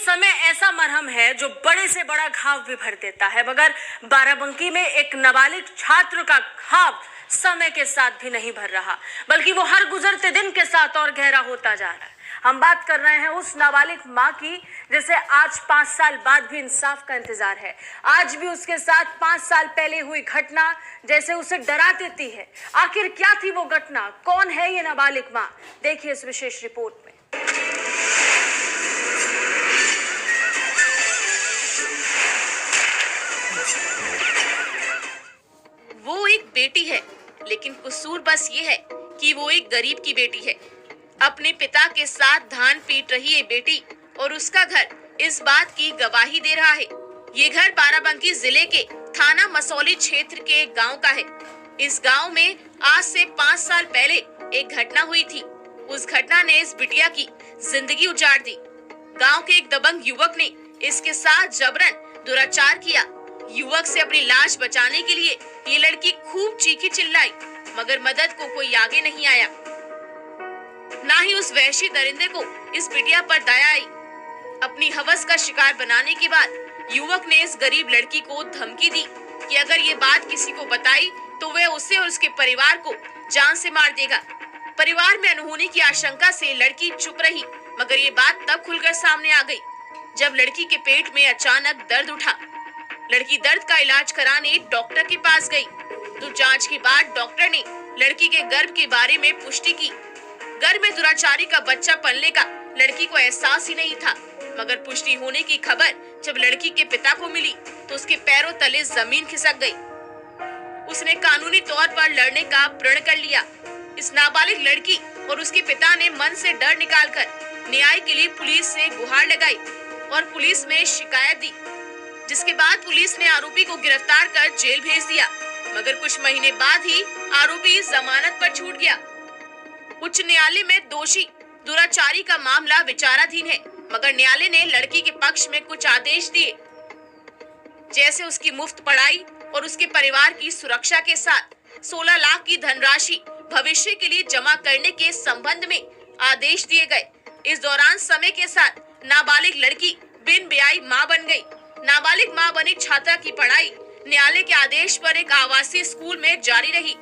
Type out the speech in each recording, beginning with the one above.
समय ऐसा मरहम है जो बड़े से बड़ा घाव भी भर देता है, मगर बाराबंकी में एक नाबालिग छात्र का घाव समय के साथ भी नहीं भर रहा, बल्कि वो हर गुजरते दिन के साथ और गहरा होता जा रहा है। हम बात कर रहे हैं उस नाबालिग माँ की जिसे आज 5 साल बाद भी इंसाफ का इंतजार है। आज भी उसके साथ 5 साल पहले हुई घटना जैसे उसे डरा देती है। आखिर क्या थी वो घटना, कौन है ये नाबालिग माँ, देखिए इस विशेष रिपोर्ट में। वो एक बेटी है, लेकिन कसूर बस ये है कि वो एक गरीब की बेटी है। अपने पिता के साथ धान पीट रही ये बेटी और उसका घर इस बात की गवाही दे रहा है। ये घर बाराबंकी जिले के थाना मसौली क्षेत्र के एक गांव का है। इस गांव में आज से 5 साल पहले एक घटना हुई थी। उस घटना ने इस बिटिया की जिंदगी उजाड़ दी। गांव के एक दबंग युवक ने इसके साथ जबरन दुराचार किया। युवक से अपनी लाश बचाने के लिए ये लड़की खूब चीखी चिल्लाई, मगर मदद को कोई आगे नहीं आया। ना ही उस वहशी दरिंदे को इस बिटिया पर दया आई। अपनी हवस का शिकार बनाने के बाद युवक ने इस गरीब लड़की को धमकी दी कि अगर ये बात किसी को बताई तो वह उसे और उसके परिवार को जान से मार देगा। परिवार में अनहोनी की आशंका से लड़की चुप रही, मगर ये बात तब खुलकर सामने आ गई जब लड़की के पेट में अचानक दर्द उठा। लड़की दर्द का इलाज कराने डॉक्टर के पास गई, तो जांच के बाद डॉक्टर ने लड़की के गर्भ के बारे में पुष्टि की। गर्भ में दुराचारी का बच्चा पलने का लड़की को एहसास ही नहीं था, मगर पुष्टि होने की खबर जब लड़की के पिता को मिली तो उसके पैरों तले जमीन खिसक गई। उसने कानूनी तौर पर लड़ने का प्रण कर लिया। इस नाबालिग लड़की और उसके पिता ने मन से डर निकालकर न्याय के लिए पुलिस से गुहार लगाई और पुलिस में शिकायत दी, जिसके बाद पुलिस ने आरोपी को गिरफ्तार कर जेल भेज दिया। मगर कुछ महीने बाद ही आरोपी जमानत पर छूट गया। उच्च न्यायालय में दोषी दुराचारी का मामला विचाराधीन है, मगर न्यायालय ने लड़की के पक्ष में कुछ आदेश दिए, जैसे उसकी मुफ्त पढ़ाई और उसके परिवार की सुरक्षा के साथ 16 लाख की धनराशि भविष्य के लिए जमा करने के संबंध में आदेश दिए गए। इस दौरान समय के साथ नाबालिग लड़की बिन ब्याही मां बन गई। नाबालिग मां बनी छात्रा की पढ़ाई न्यायालय के आदेश पर एक आवासीय स्कूल में जारी रही।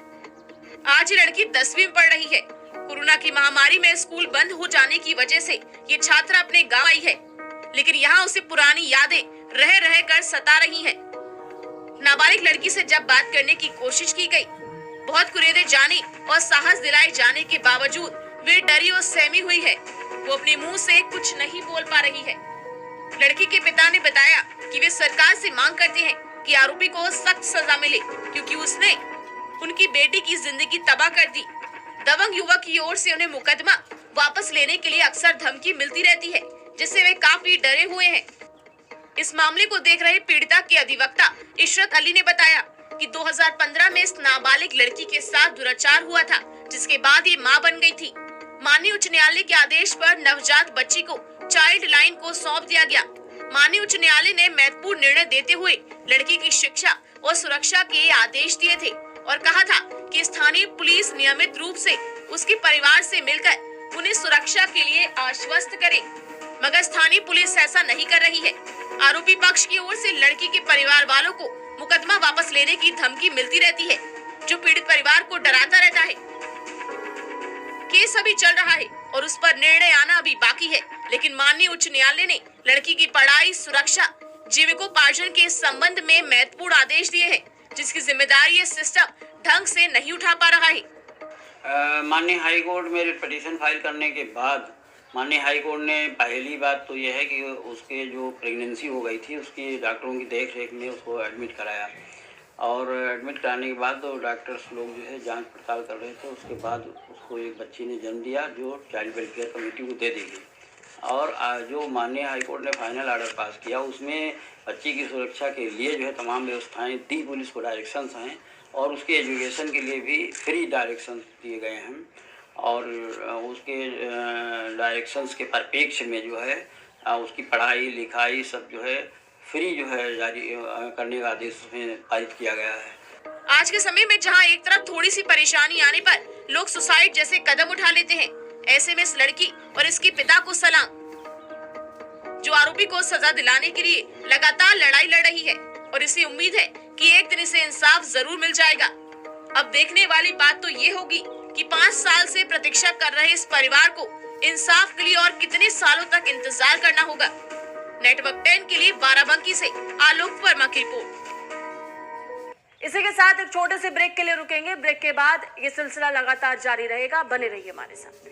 आज ये लड़की 10वीं में पढ़ रही है। कोरोना की महामारी में स्कूल बंद हो जाने की वजह से ये छात्रा अपने गांव आई है, लेकिन यहाँ उसे पुरानी यादें रह रह कर सता रही हैं। नाबालिग लड़की से जब बात करने की कोशिश की गई, बहुत कुरेदे जाने और साहस दिलाए जाने के बावजूद वे डरी और सहमी हुई है। वो अपने मुंह से कुछ नहीं बोल पा रही है। लड़की के पिता ने बताया कि वे सरकार से मांग करते हैं कि आरोपी को सख्त सजा मिले, क्योंकि उसने उनकी बेटी की जिंदगी तबाह कर दी। दबंग युवक की ओर से उन्हें मुकदमा वापस लेने के लिए अक्सर धमकी मिलती रहती है, जिससे वे काफी डरे हुए हैं। इस मामले को देख रहे पीड़िता के अधिवक्ता इशरत अली ने बताया कि 2015 में इस नाबालिग लड़की के साथ दुराचार हुआ था, जिसके बाद ये मां बन गई थी। माननीय उच्च न्यायालय के आदेश पर नवजात बच्ची को चाइल्ड लाइन को सौंप दिया गया। माननीय उच्च न्यायालय ने महत्वपूर्ण निर्णय देते हुए लड़की की शिक्षा और सुरक्षा के आदेश दिए थे और कहा था कि स्थानीय पुलिस नियमित रूप से उसके परिवार से मिलकर उन्हें सुरक्षा के लिए आश्वस्त करे, मगर स्थानीय पुलिस ऐसा नहीं कर रही है। आरोपी पक्ष की ओर से लड़की के परिवार वालों को मुकदमा वापस लेने की धमकी मिलती रहती है, जो पीड़ित परिवार को डराता रहता है। केस अभी चल रहा है और उस पर निर्णय आना अभी बाकी है, लेकिन माननीय उच्च न्यायालय ने लड़की की पढ़ाई, सुरक्षा, जीविकोपार्जन के संबंध में महत्वपूर्ण आदेश दिए हैं, जिसकी जिम्मेदारी ये सिस्टम ढंग से नहीं उठा पा रहा है। माननीय हाई कोर्ट में पिटीशन फाइल करने के बाद माननीय हाई कोर्ट ने पहली बात तो यह है कि उसके जो प्रेगनेंसी हो गई थी उसकी डॉक्टरों की देख रेख में उसको एडमिट कराया, और एडमिट कराने के बाद तो डॉक्टर्स लोग जो है जांच पड़ताल कर रहे थे। उसके बाद उसको एक बच्ची ने जन्म दिया जो चाइल्ड वेलफेयर कमेटी को दे दी गई, और जो माननीय हाई कोर्ट ने फाइनल ऑर्डर पास किया उसमें बच्ची की सुरक्षा के लिए जो है तमाम व्यवस्थाएं दी, पुलिस को डायरेक्शंस हैं और उसके एजुकेशन के लिए भी फ्री डायरेक्शंस दिए गए हैं, और उसके डायरेक्शंस के परिप्रेक्ष्य में जो है उसकी पढ़ाई लिखाई सब जो है फ्री जो है जारी करने का आदेश में पारित किया गया है। आज के समय में जहां एक तरफ थोड़ी सी परेशानी आने पर लोग सुसाइड जैसे कदम उठा लेते हैं, ऐसे में इस लड़की और इसके पिता को सलाम। जो आरोपी को सजा दिलाने के लिए लगातार लड़ाई लड़ रही है और इसे उम्मीद है कि एक दिन इसे इंसाफ जरूर मिल जाएगा। अब देखने वाली बात तो ये होगी कि 5 साल से प्रतीक्षा कर रहे इस परिवार को इंसाफ के लिए और कितने सालों तक इंतजार करना होगा। नेटवर्क 10 के लिए बाराबंकी से आलोक वर्मा की रिपोर्ट। इसी के साथ एक छोटे से ब्रेक के लिए रुकेंगे। ब्रेक के बाद ये सिलसिला लगातार जारी रहेगा। बने रहिए हमारे साथ।